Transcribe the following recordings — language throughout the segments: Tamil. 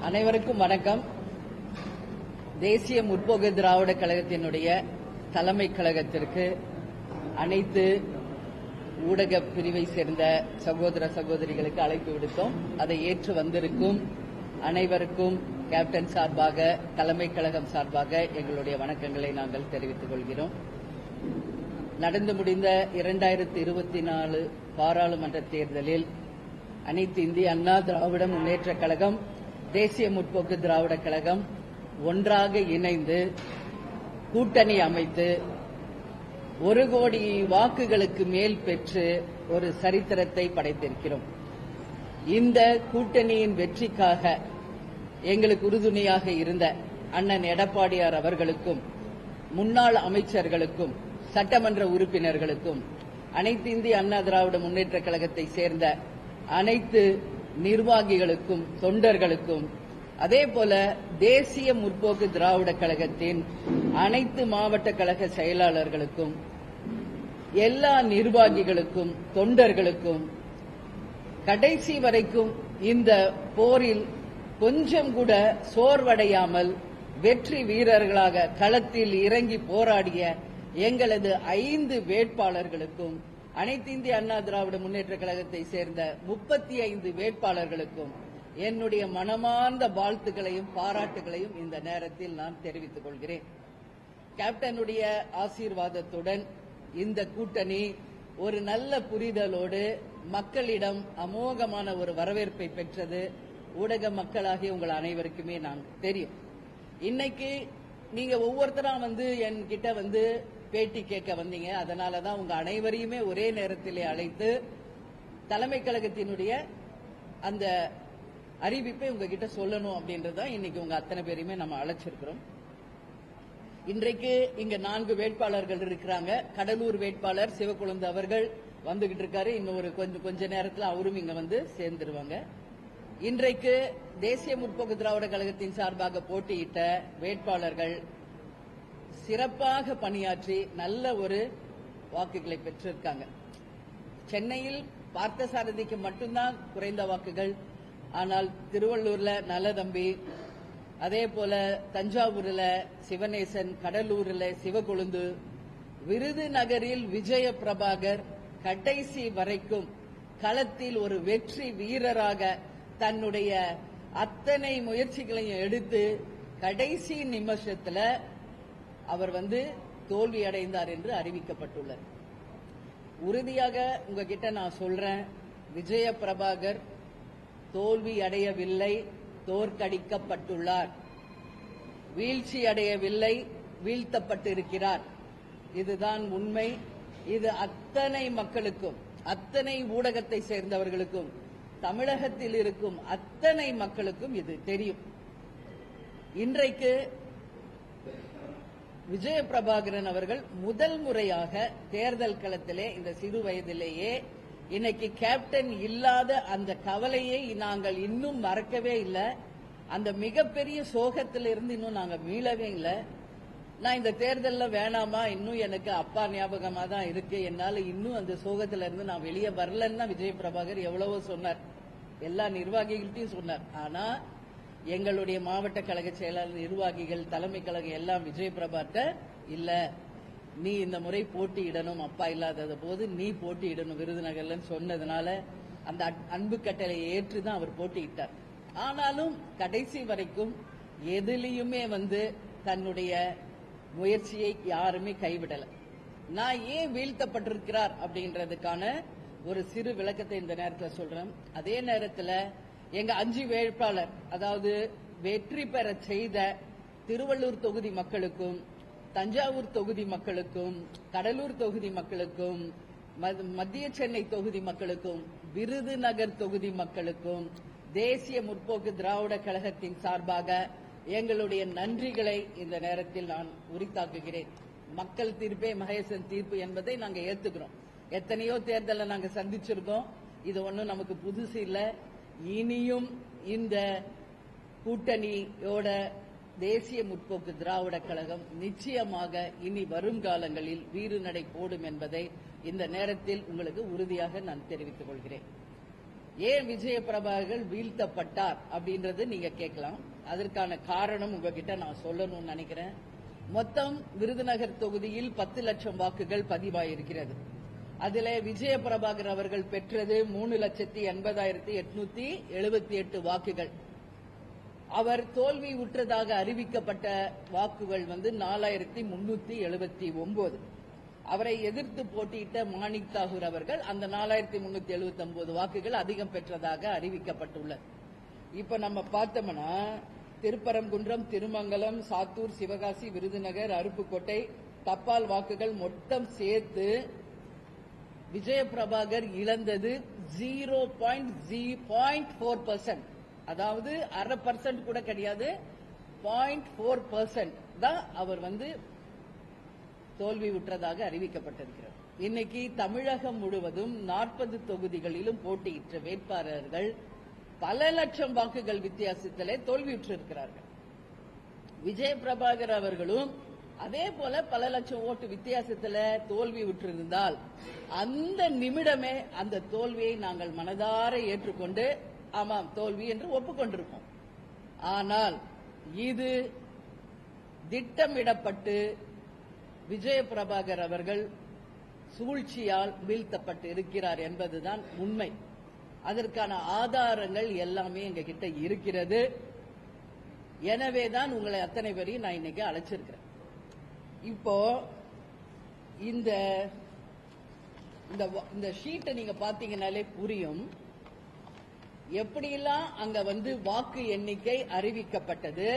அனைவருக்கும் வணக்கம். தேசிய முற்போக்கு திராவிட கழகத்தினுடைய தலைமை கழகத்திற்கு அனைத்து ஊடக பிரிவை சேர்ந்த சகோதர சகோதரிகளுக்கு அழைப்பு விடுத்தோம். அதை ஏற்று வந்திருக்கும் அனைவருக்கும் கேப்டன் சார்பாக, தலைமை கழகம் சார்பாக எங்களுடைய வணக்கங்களை நாங்கள் தெரிவித்துக் கொள்கிறோம். நடந்து முடிந்த 2024 பாராளுமன்ற தேர்தலில் அனைத்து இந்திய அண்ணா திராவிட முன்னேற்ற கழகம், தேசிய முற்போக்கு திராவிட கழகம் ஒன்றாக இணைந்து கூட்டணி அமைத்து 1 கோடி வாக்குகளுக்கு மேல் பெற்று ஒரு சரித்திரத்தை படைத்திருக்கிறோம். இந்த கூட்டணியின் வெற்றிக்காக எங்களுக்கு உறுதுணையாக இருந்த அண்ணன் எடப்பாடியார் அவர்களுக்கும், முன்னாள் அமைச்சர்களுக்கும், சட்டமன்ற உறுப்பினர்களுக்கும், அனைத்து இந்திய அண்ணா திராவிட முன்னேற்ற கழகத்தை சேர்ந்த அனைத்து நிர்வாகிகளுக்கும், தொண்டர்களுக்கும், அதேபோல தேசிய முற்போக்கு திராவிட கழகத்தின் அனைத்து மாவட்ட கழக செயலாளர்களுக்கும், எல்லா நிர்வாகிகளுக்கும், தொண்டர்களுக்கும் கடைசி வரைக்கும் இந்த போரில் கொஞ்சம் கூட சோர்வடையாமல் வெற்றி வீரர்களாக களத்தில் இறங்கி போராடிய எங்களது 5 வேட்பாளர்களுக்கும், அனைத்து இந்திய அண்ணா திராவிட முன்னேற்ற கழகத்தை சேர்ந்த 35 வேட்பாளர்களுக்கும் என்னுடைய மனமார்ந்த வாழ்த்துக்களையும் பாராட்டுகளையும் இந்த நேரத்தில் நான் தெரிவித்துக் கொள்கிறேன். கேப்டனுடைய ஆசீர்வாதத்துடன் இந்த கூட்டணி ஒரு நல்ல புரிதலோடு மக்களிடம் அமோகமான ஒரு வரவேற்பை பெற்றது. ஊடக மக்களாகிய உங்கள் அனைவருக்குமே நான் தெரியும். இன்னைக்கு நீங்க ஒவ்வொருத்தரா என்கிட்ட பேட்டி கேட்க வந்தீங்க. அதனாலதான் உங்க அனைவரையுமே ஒரே நேரத்திலே அழைத்து தலைமை கழகத்தினுடைய அந்த அறிவிப்பை உங்ககிட்ட சொல்லணும் அப்படின்றதான் இன்னைக்கு உங்க அத்தனை பேரையுமே நம்ம அழைச்சிருக்கிறோம். இன்றைக்கு இங்க 4 வேட்பாளர்கள் இருக்கிறாங்க. கடலூர் வேட்பாளர் சிவக்குழந்தை அவர்கள் வந்துகிட்டு இருக்காரு. இன்னும் கொஞ்ச நேரத்தில் அவரும் இங்க சேர்ந்துருவாங்க. இன்றைக்கு தேசிய முற்போக்கு திராவிட கழகத்தின் சார்பாக போட்டியிட்ட வேட்பாளர்கள் சிறப்பாக பணியாற்றி நல்ல ஒரு வாக்குகளை பெற்றிருக்காங்க. சென்னையில் பார்த்தசாரதிக்கு மட்டும்தான் குறைந்த வாக்குகள். ஆனால் திருவள்ளூர்ல நல்லதம்பி, அதே போல தஞ்சாவூர்ல சிவநேசன், கடலூர்ல சிவகொழுந்து, விருதுநகரில் விஜய பிரபாகர் கடைசி வரைக்கும் களத்தில் ஒரு வெற்றி வீரராக தன்னுடைய அத்தனை முயற்சிகளையும் எடுத்து கடைசி நிமிஷத்துல அவர் தோல்வி அடைந்தார் என்று அறிவிக்கப்பட்டுள்ளது. உறுதியாக உங்ககிட்ட நான் சொல்றேன், விஜய பிரபாகர் தோல்வி அடையவில்லை, தோற்கடிக்கப்பட்டுள்ளார். வீழ்ச்சி அடையவில்லை, வீழ்த்தப்பட்டிருக்கிறார். இதுதான் உண்மை. இது அத்தனை மக்களுக்கும், அத்தனை ஊடகத்தை சேர்ந்தவர்களுக்கும், தமிழகத்தில் இருக்கும் அத்தனை மக்களுக்கும் இது தெரியும். இன்றைக்கு விஜய பிரபாகரன் அவர்கள் முதல் முறையாக தேர்தல் களத்திலே இந்த சிறு வயதிலேயே இன்னைக்கு கேப்டன் இல்லாத அந்த கவலையை நாங்கள் இன்னும் மறக்கவே இல்லை. அந்த மிகப்பெரிய சோகத்திலிருந்து இன்னும் நாங்கள் மீளவே இல்லை. நான் இந்த தேர்தலில் வேணாமா, இன்னும் எனக்கு அப்பா ஞாபகமா தான் இருக்கு, என்னால இன்னும் அந்த சோகத்தில இருந்து நான் வெளியே வரலன்னு தான் விஜய பிரபாகர் எவ்வளவோ சொன்னார், எல்லா நிர்வாகிகள்ட்டையும் சொன்னார். ஆனா எங்களுடைய மாவட்ட கழக செயலாளர், நிர்வாகிகள், தலைமை கழகம் எல்லாம் விஜய பிரபாட்ட இல்ல, நீ இந்த முறை போட்டியிடணும், அப்பா இல்லாத போது நீ போட்டியிடணும் விருதுநகர்ல சொன்னதுனால அந்த அன்பு கட்டளை ஏற்றுதான் அவர் போட்டியிட்டார். ஆனாலும் கடைசி வரைக்கும் எதிலையுமே தன்னுடைய முயற்சியை யாருமே கைவிடல. நான் ஏன் வீழ்த்தப்பட்டிருக்கிறார் அப்படின்றதுக்கான ஒரு சிறு விளக்கத்தை இந்த நேரத்தில் சொல்றேன். அதே நேரத்தில் எங்க 5 வேட்பாளர், அதாவது வெற்றி பெற செய்த திருவள்ளூர் தொகுதி மக்களுக்கும், தஞ்சாவூர் தொகுதி மக்களுக்கும், கடலூர் தொகுதி மக்களுக்கும், மத்திய சென்னை தொகுதி மக்களுக்கும், விருதுநகர் தொகுதி மக்களுக்கும் தேசிய முற்போக்கு திராவிட கழகத்தின் சார்பாக எங்களுடைய நன்றிகளை இந்த நேரத்தில் நான் உரித்தாக்குகிறேன். மக்கள் தீர்ப்பே மகேசன் தீர்ப்பு என்பதை நாங்க ஏத்துக்கிறோம். எத்தனையோ தேர்தலை நாங்க சந்திச்சிருக்கோம். இது ஒன்றும் நமக்கு புதுசு இல்லை. இனியும் இந்த கூட்டணியோட தேசிய முற்போக்கு திராவிட கழகம் நிச்சயமாக இனி வருங்காலங்களில் வீறுநடை போடும் என்பதை இந்த நேரத்தில் உங்களுக்கு உறுதியாக நான் தெரிவித்துக் கொள்கிறேன். ஏன் விஜய பிரபாகர் வீழ்த்தப்பட்டார் அப்படின்றது நீங்க கேட்கலாம். அதற்கான காரணம் உங்ககிட்ட நான் சொல்லணும்னு நினைக்கிறேன். மொத்தம் விருதுநகர் தொகுதியில் 10 லட்சம் வாக்குகள் பதிவாயிருக்கிறது. அதில் விஜய பிரபாகர் அவர்கள் பெற்றது 3,80,878 வாக்குகள். அவர் தோல்வி உற்றதாக அறிவிக்கப்பட்ட வாக்குகள் 4,379. அவரை எதிர்த்து போட்டியிட்ட மாணிக் தாகூர் அவர்கள் அந்த 4,379 வாக்குகள் அதிகம் பெற்றதாக அறிவிக்கப்பட்டுள்ளது. இப்ப நம்ம பார்த்தோம்னா திருப்பரங்குன்றம், திருமங்கலம், சாத்தூர், சிவகாசி, விருதுநகர், அருப்புக்கோட்டை தபால் வாக்குகள் மொத்தம் சேர்த்து விஜய பிரபாகர் இழந்தது 0.4%. அதாவது 0.5% கூட கிடையாது, 0.4% தான் அவர் தோல்வி உற்றதாக அறிவிக்கப்பட்டிருக்கிறார். இன்னைக்கு தமிழகம் முழுவதும் 40 தொகுதிகளிலும் போட்டியிட்ட வேட்பாளர்கள் பல லட்சம் வாக்குகள் வித்தியாசத்திலே தோல்வியுற்றிருக்கிறார்கள். விஜய பிரபாகர் அவர்களும் அதே போல பல லட்சம் ஓட்டு வித்தியாசத்தில் தோல்வி உற்றிருந்தால் அந்த நிமிடமே அந்த தோல்வியை நாங்கள் மனதார ஏற்றுக்கொண்டு ஆமாம் தோல்வி என்று ஒப்புக்கொண்டிருப்போம். ஆனால் இது திட்டமிடப்பட்டு விஜய பிரபாகர் அவர்கள் சூழ்ச்சியால் வீழ்த்தப்பட்டு இருக்கிறார் என்பதுதான் உண்மை. அதற்கான ஆதாரங்கள் எல்லாமே எங்ககிட்ட இருக்கிறது. எனவேதான் உங்களை அத்தனை பேரையும் நான் இன்னைக்கு அழைச்சிருக்கிறேன். இப்போ இந்த ஷீட்டை நீங்க பாத்தீங்கன்னாலே புரியும் எப்படியெல்லாம் அங்க வாக்கு எண்ணிக்கை அறிவிக்கப்பட்டது,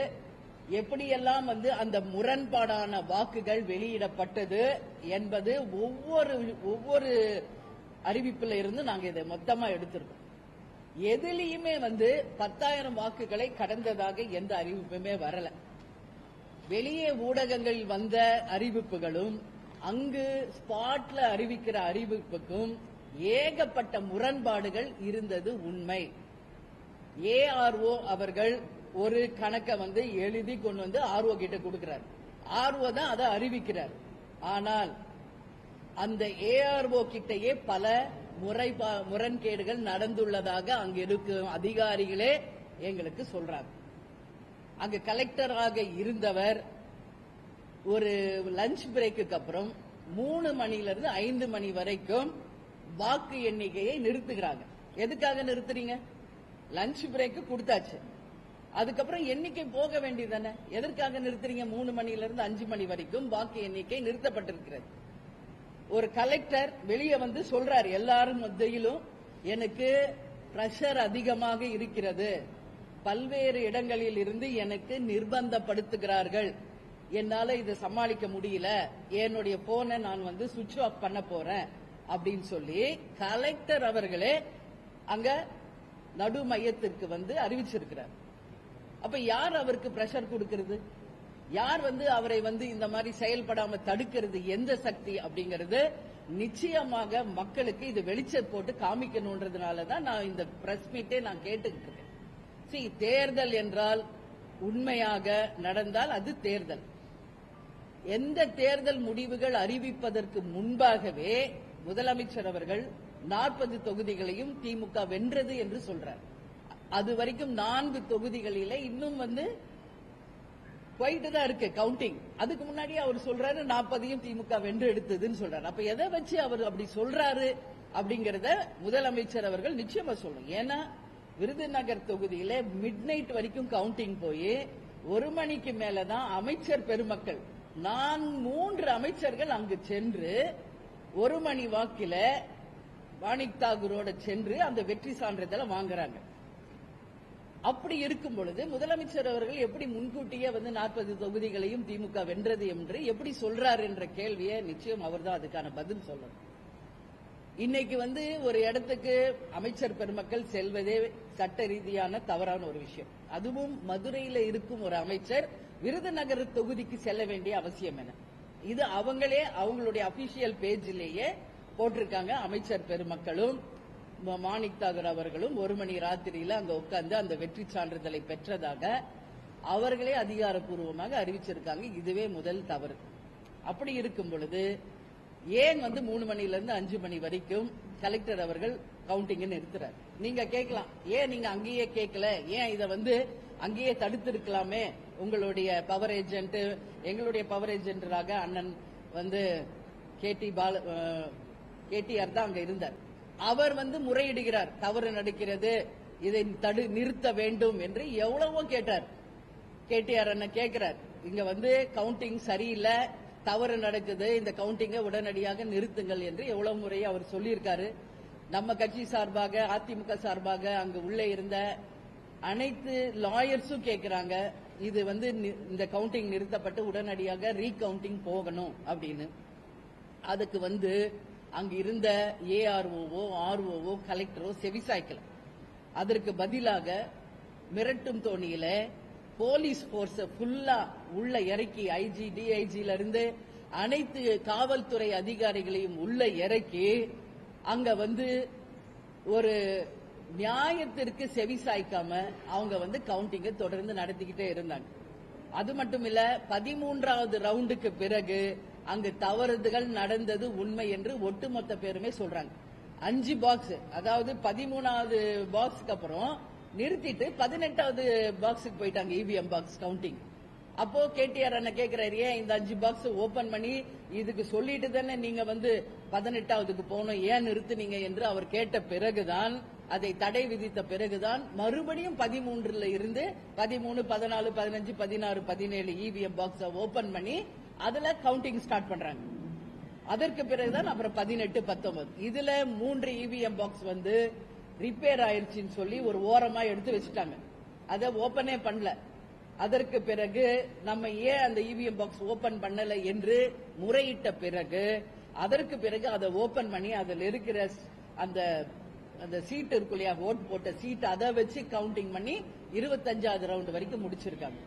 எப்படியெல்லாம் அந்த முரண்பாடான வாக்குகள் வெளியிடப்பட்டது என்பது ஒவ்வொரு அறிவிப்புல இருந்து நாங்க இதை மொத்தமா எடுத்திருக்கோம். எதிலையுமே 10,000 வாக்குகளை கடந்ததாக எந்த அறிவிப்புமே வரல. வெளியே ஊடகங்களில் வந்த அறிவிப்புகளும் அங்கு ஸ்பாட்ல அறிவிக்கிற அறிவிப்புக்கும் ஏகப்பட்ட முரண்பாடுகள் இருந்தது உண்மை. ஏஆர்ஓ அவர்கள் ஒரு கணக்கை எழுதி கொண்டு ஆர்ஓ கிட்ட கொடுக்கிறார். ஆர்ஓ தான் அதை அறிவிக்கிறார். ஆனால் அந்த ஏஆர்ஓ கிட்டயே பல முரண்கேடுகள் நடந்துள்ளதாக அங்கு இருக்கும் அதிகாரிகளே எங்களுக்கு சொல்றாங்க. அங்கு கலெக்டராக இருந்தவர் ஒரு லஞ்ச் பிரேக்கு அப்புறம் 3 மணிலிருந்து 5 மணி வரைக்கும் வாக்கு எண்ணிக்கையை நிறுத்துகிறாங்க. எதுக்காக நிறுத்துறீங்க? லஞ்ச் பிரேக்கு கொடுத்தாச்சு, அதுக்கப்புறம் எண்ணிக்கை போக வேண்டியதானே, எதற்காக நிறுத்துறீங்க? 3 மணிலிருந்து 5 மணி வரைக்கும் வாக்கு எண்ணிக்கை நிறுத்தப்பட்டிருக்கிறது. ஒரு கலெக்டர் வெளியே சொல்றாரு, எல்லாரும் மத்தியிலும் எனக்கு பிரஷர் அதிகமாக இருக்கிறது, பல்வேறு இடங்களில் இருந்து எனக்கு நிர்பந்தப்படுத்துகிறார்கள், என்னால இதை சமாளிக்க முடியல, என்னுடைய போனை நான் சுவிட்ச் ஆஃப் பண்ண போறேன் அப்படின்னு சொல்லி கலெக்டர் அவர்களே அங்க நடு மையத்திற்கு அறிவிச்சிருக்கிறார். அப்ப யார் அவருக்கு பிரஷர் கொடுக்கிறது? யார் அவரை இந்த மாதிரி செயல்படாம தடுக்கிறது? எந்த சக்தி அப்படிங்கிறது நிச்சயமாக மக்களுக்கு இது வெளிச்சம் போட்டு காமிக்கணும்ன்றதுனாலதான் நான் இந்த பிரஸ் மீட்டே நான் கேட்டுக்கிட்டு இருக்கேன். தேர்தல் என்றால் உண்மையாக நடந்தால் அது தேர்தல். எந்த தேர்தல் முடிவுகள் அறிவிப்பதற்கு முன்பாகவே முதலமைச்சர் அவர்கள் 40 தொகுதிகளையும் திமுக வென்றது என்று சொல்றார். அது வரைக்கும் 4 தொகுதிகளில இன்னும் போயிட்டு தான் இருக்கு கவுண்டிங். அதுக்கு முன்னாடி அவர் சொல்றாரு 40 திமுக வென்று எடுத்ததுன்னு சொல்றாரு. அப்ப எதை வச்சு அவர் அப்படி சொல்றாரு அப்படிங்கறத முதலமைச்சர் அவர்கள் நிச்சயமா சொல்லணும். ஏன்னா விருதுநகர் தொகுதியில மிட் நைட் வரைக்கும் கவுண்டிங் போய் 1 மணிக்கு மேலதான் அமைச்சர் பெருமக்கள் 3 அமைச்சர்கள் அங்கு சென்று 1 மணி வாக்கில மாணிக் தாகூரோட சென்று அந்த வெற்றி சான்றிதழை வாங்குறாங்க. அப்படி இருக்கும் பொழுது முதலமைச்சர் அவர்கள் எப்படி முன்கூட்டியே 40 தொகுதிகளையும் திமுக வென்றது என்று எப்படி சொல்றாரு என்ற கேள்வியை நிச்சயம் அவர்தான் அதுக்கான பதில் சொல்லணும். இன்னைக்கு ஒரு இடத்துக்கு அமைச்சர் பெருமக்கள் செல்வதே சட்ட ரீதியான தவறான ஒரு விஷயம். அதுவும் மதுரையில இருக்கும் ஒரு அமைச்சர் விருதுநகர் தொகுதிக்கு செல்ல வேண்டிய அவசியம் என்ன? இது அவங்களே அவங்களுடைய அபிஷியல் பேஜிலேயே போட்டிருக்காங்க. அமைச்சர் பெருமக்களும் மாணிக் தாகூர் அவர்களும் 1 மணி ராத்திரியில அங்க உட்கார்ந்து அந்த வெற்றி சான்றிதழை பெற்றதாக அவர்களே அதிகாரப்பூர்வமாக அறிவிச்சிருக்காங்க. இதுவே முதல் தவறு. அப்படி இருக்கும் பொழுது ஏன் 3 மணிலிருந்து 5 மணி வரைக்கும் கலெக்டர் அவர்கள் கவுண்டிங் நிறுத்துறாரு. நீங்க கேட்கலாம், ஏன் நீங்க அங்கேயே கேட்கல, ஏன் இதை அங்கேயே தடுத்து இருக்கலாமே, உங்களுடைய பவர் ஏஜென்ட், எங்களுடைய பவர் ஏஜென்டாக அண்ணன் கேடிஆர் தான் அங்க இருந்தார். அவர் முறையிடுகிறார், தவறு நடக்கிறது, இதை நிறுத்த வேண்டும் என்று எவ்வளவோ கேட்டார். கேடிஆர் அண்ணன் கேட்கிறார், இங்க கவுண்டிங் சரியில்லை, தவறு நடக்குது, இந்த கவுண்டிங்கை உடனடியாக நிறுத்துங்கள் என்று எவ்வளவு முறையை அவர் சொல்லியிருக்காரு. நம்ம கட்சி சார்பாக, அதிமுக சார்பாக அங்கு உள்ளே இருந்த அனைத்து லாயர்ஸும் கேட்கிறாங்க, இது இந்த கவுண்டிங் நிறுத்தப்பட்டு உடனடியாக ரீகவுண்டிங் போகணும் அப்படின்னு. அதுக்கு அங்க இருந்த ஏஆர்ஓவோ ஆர்ஓவோ கலெக்டரோ செவிசாய்க்கல. அதற்கு பதிலாக மிரட்டும் தோணியில போலீஸ் போர்ஸ் ஃபுல்லா உள்ள இறக்கி, ஐஜி டிஐஜில இருந்து அனைத்து காவல்துறை அதிகாரிகளையும் உள்ள இறக்கி அங்க ஒரு நியாயத்திற்கு செவிசாய்க்காம அவங்க கவுண்டிங்க தொடர்ந்து நடத்திக்கிட்டே இருந்தாங்க. அது மட்டும் இல்ல, 13வது ரவுண்டுக்கு பிறகு அங்கு தவறுகள் நடந்தது உண்மை என்று ஒட்டுமொத்த பேருமே சொல்றாங்க. 5 பாக்ஸ், அதாவது 13வது பாக்ஸ்க்கு அப்புறம் நிறுத்திட்டு 18வது பாக்ஸுக்கு போயிட்டாங்க, இவிஎம் பாக்ஸ் கவுண்டிங். அப்போ கேடிஆர் அண்ணன் கேட்கிறாரு, ஏன் இந்த 5 பாக்ஸ் ஓபன் பண்ணி இதுக்கு சொல்லிட்டு தானே நீங்க 18வதுக்கு போகணும், ஏன் நிறுத்துனீங்க என்று அவர் கேட்ட பிறகுதான், அதை தடை விதித்த பிறகுதான் மறுபடியும் 13ல இருந்து 13, 14, 15, 16, 17 இவிஎம் பாக்ஸ் ஓபன் பண்ணி அதுல கவுண்டிங் ஸ்டார்ட் பண்றாங்க. அதற்கு பிறகுதான் அப்புறம் 18, 19 இதுல 3 இவிஎம் பாக்ஸ் ரிப்பேர் ஆயிருச்சுன்னு சொல்லி ஒரு ஓரமா எடுத்து வச்சுட்டாங்க, அதை ஓபனே பண்ணல. அதற்கு பிறகு நம்ம ஏன் அந்த இவிஎம் பாக்ஸ் ஓபன் பண்ணல என்று முறையிட்ட பிறகு, அதற்கு பிறகு அதை ஓபன் பண்ணி அதில் இருக்கிற அந்த சீட் இருக்கு இல்லையா, ஓட் போட்ட சீட், அதை வச்சு கவுண்டிங் பண்ணி 25வது ரவுண்ட் வரைக்கும் முடிச்சிருக்காங்க.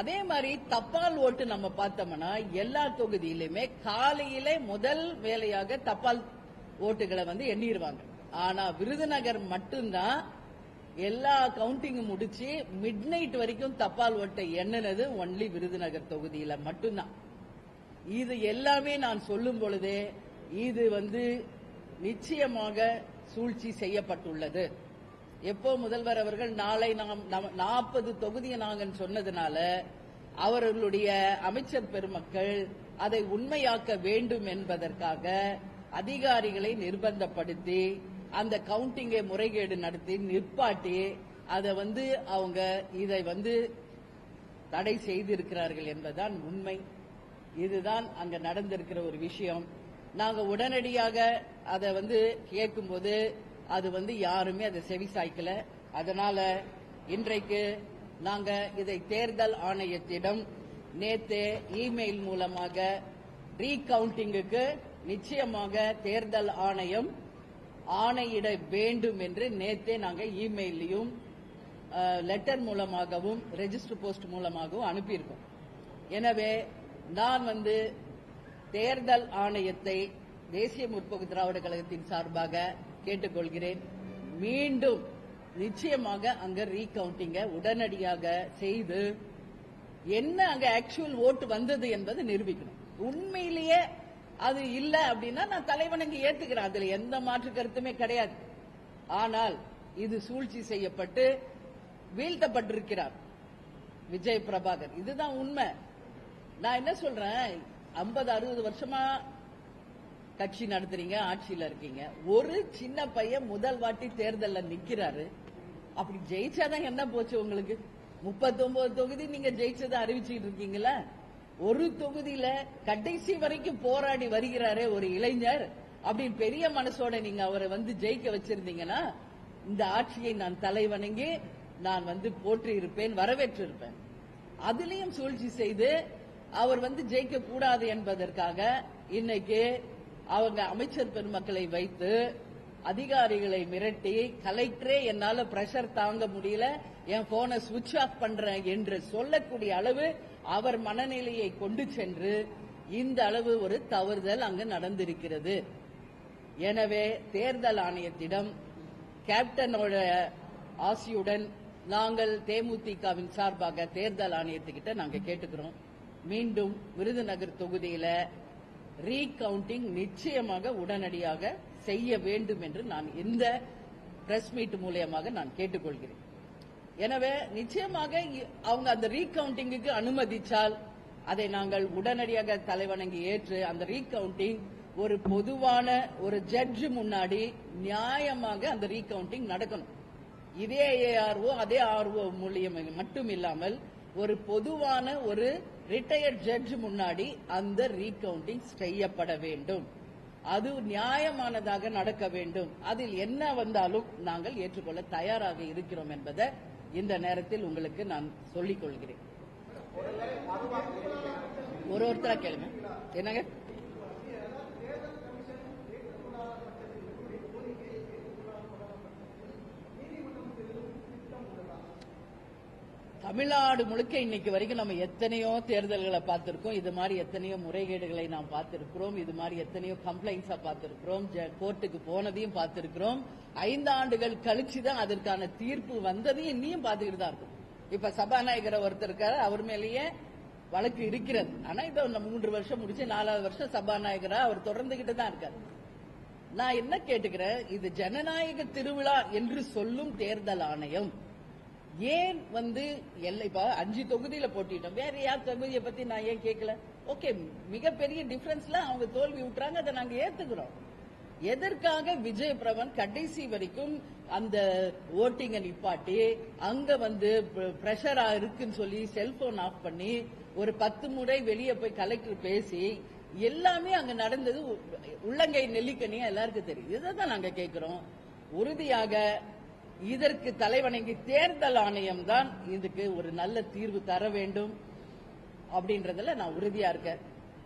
அதே மாதிரி தபால் ஓட்டு நம்ம பார்த்தோம்னா எல்லா தொகுதியிலுமே காலையில முதல் வேலையாக தபால் ஓட்டுகளை எண்ணிடுவாங்க. ஆனா விருதுநகர் மட்டும்தான் எல்லா கவுண்டிங்கும் முடிச்சு மிட் நைட் வரைக்கும் தபால் ஓட்டை எண்ணினது ஒன்லி விருதுநகர் தொகுதியில மட்டும்தான். இது எல்லாமே நான் சொல்லும் பொழுதே இது நிச்சயமாக சூழ்ச்சி செய்யப்பட்டுள்ளது. எப்போ முதல்வர் அவர்கள் நாளை நாம் 40 தொகுதியை நாங்கள் சொன்னதுனால அவர்களுடைய அமைச்சர் பெருமக்கள் அதை உண்மையாக்க வேண்டும் என்பதற்காக அதிகாரிகளை நிர்பந்தப்படுத்தி அந்த கவுண்டிங்கை முறைகேடு நடத்தி நிற்பாட்டி அதை அவங்க இதை தடை செய்திருக்கிறார்கள் என்பதுதான் உண்மை. இதுதான் அங்க நடந்திருக்கிற ஒரு விஷயம். நாங்க உடனடியாக அதை கேட்கும்போது அது யாருமே அதை செவிசாய்க்கல. அதனால இன்றைக்கு நாங்க இதை தேர்தல் ஆணையத்திடம் நேத்தே இமெயில் மூலமாக ரீகவுண்டிங்குக்கு நிச்சயமாக தேர்தல் ஆணையம் ஆணையிட வேண்டும் என்று நேத்தே நாங்க இமெயிலையும் லெட்டர் மூலமாகவும் ரெஜிஸ்டர் போஸ்ட் மூலமாகவும் அனுப்பியிருக்கோம். எனவே நான் தேர்தல் ஆணையத்தை தேசிய முற்போக்கு திராவிட கழகத்தின் சார்பாக கேட்டுக்கொள்கிறேன். மீண்டும் நிச்சயமாக அங்க ரீகவுண்டிங்க உடனடியாக செய்து என்ன அங்க ஆக்சுவல் ஓட்டு வந்தது என்பது நிரூபிக்கணும். உண்மையிலேயே அது இல்ல அப்படின்னா நான் தலைவனுக்கு ஏத்துக்கிறேன், அதுல எந்த மாற்று கருத்துமே கிடையாது. ஆனால் இது சூழ்ச்சி செய்யப்பட்டு வீழ்த்தப்பட்டிருக்கிறார் விஜய் பிரபாகர். இதுதான் உண்மை. நான் என்ன சொல்றேன், 50-60 வருஷமா கட்சி நடத்துறீங்க, ஆட்சியில இருக்கீங்க. ஒரு சின்ன பையன் முதல் வாட்டி தேர்தலில் நிக்கிறாரு, அப்படி ஜெயிச்சாதான் என்ன போச்சு உங்களுக்கு? 39 தொகுதி நீங்க ஜெயிச்சதை அறிவிச்சுட்டு இருக்கீங்களா? ஒரு தொகுதியில கடைசி வரைக்கும் போராடி வருகிறாரே ஒரு இளைஞர், அப்படின்னு பெரிய மனசோட நீங்க அவரை ஜெயிக்க வச்சிருந்தீங்கன்னா இந்த ஆட்சியை நான் தலைவணங்கி நான் போற்றி இருப்பேன், வரவேற்று இருப்பேன். அதுலயும் சூழ்ச்சி செய்து அவர் ஜெயிக்க கூடாது என்பதற்காக இன்னைக்கு அவங்க அமைச்சர் பெருமக்களை வைத்து அதிகாரிகளை மிரட்டி, கலெக்டரே என்னால பிரஷர் தாங்க முடியல, என் போனை சுவிட்ச் ஆஃப் பண்றேன் என்று சொல்லக்கூடிய அளவு அவர் மனநிலையை கொண்டு சென்று இந்த அளவு ஒரு தவறுதல் அங்கு நடந்திருக்கிறது. எனவே தேர்தல் ஆணையத்திடம் கேப்டனோட ஆசியுடன் நாங்கள் தேமுதிகவின் சார்பாக தேர்தல் ஆணையத்துக்கிட்ட நாங்க கேட்டுக்கிறோம், மீண்டும் விருதுநகர் தொகுதியில ரீகவுண்டிங் நிச்சயமாக உடனடியாக செய்ய வேண்டும் என்று நான் இந்த பிரஸ் மீட் மூலியமாக நான் கேட்டுக்கொள்கிறேன். எனவே நிச்சயமாக அவங்க அந்த ரீகவுண்டிங்குக்கு அனுமதிச்சால் அதை நாங்கள் உடனடியாக தலைவணங்கி ஏற்று அந்த ரீகவுண்டிங் ஒரு பொதுவான ஒரு ஜட்ஜ் முன்னாடி நியாயமாக அந்த ரீகவுண்டிங் நடக்கணும். இதே ஏஆர்ஓ அதே ஆர்ஓ மூலியம் மட்டும் இல்லாமல் ஒரு பொதுவான ஒரு ரிட்டையர்ட் ஜட்ஜ் முன்னாடி அந்த ரீகவுண்டிங் செய்யப்பட வேண்டும். அது நியாயமானதாக நடக்க வேண்டும். அதில் என்ன வந்தாலும் நாங்கள் ஏற்றுக்கொள்ள தயாராக இருக்கிறோம் என்பதை இந்த நேரத்தில் உங்களுக்கு நான் சொல்லிக் கொள்கிறேன். ஒருத்தரா கேளுங்க. என்னங்க? தமிழ்நாடு முழுக்க இன்னைக்கு வரைக்கும் நம்ம எத்தனையோ தேர்தல்களை பார்த்திருக்கோம். இது மாதிரி எத்தனையோ முறைகேடுகளை நாம் பார்த்திருக்கிறோம். இது மாதிரி எத்தனையோ கம்ப்ளைண்ட்ஸா பார்த்திருக்கிறோம். கோர்ட்டுக்கு போனதையும் பார்த்திருக்கிறோம். 5 ஆண்டுகள் கழிச்சுதான் அதற்கான தீர்ப்பு வந்ததையும் இன்னும் பார்த்துக்கிட்டு தான் இருக்கும். இப்ப சபாநாயகர் ஒருத்தர் இருக்காரு, அவர் மேலேயே வழக்கு இருக்கிறது. ஆனா இதை 3 வருஷம் முடிச்சு 4வது வருஷம் சபாநாயகரா அவர் தொடர்ந்துகிட்டு தான் இருக்காரு. நான் என்ன கேட்டுக்கிறேன், இது ஜனநாயக திருவிழா என்று சொல்லும் தேர்தல் ஆணையம் ஏன் இப்ப 5 தொகுதியில போட்டிட்டோம், வேற யார் தொகுதியை பத்தி நான் ஏன் கேட்கல? ஓகே, மிகப்பெரிய டிஃபரன்ஸ்ல அவங்க தோல்வி விட்டுறாங்க, அதை நாங்க ஏத்துக்கிறோம். எதற்காக விஜய் பிரபன் கடைசி வரைக்கும் அந்த ஓட்டிங்க நிப்பாட்டி அங்க பிரஷரா இருக்குன்னு சொல்லி செல்போன் ஆஃப் பண்ணி ஒரு 10 முறை வெளியே போய் கலெக்டர் பேசி எல்லாமே அங்க நடந்தது உள்ளங்கை நெல்லிக்கனியா எல்லாருக்கும் தெரியும். இதான் நாங்க கேட்கிறோம். உறுதியாக இதற்கு தலைவணங்கி தேர்தல் ஆணையம் தான் இதுக்கு ஒரு நல்ல தீர்வு தர வேண்டும் அப்படின்றதுல நான் உறுதியா இருக்கேன்.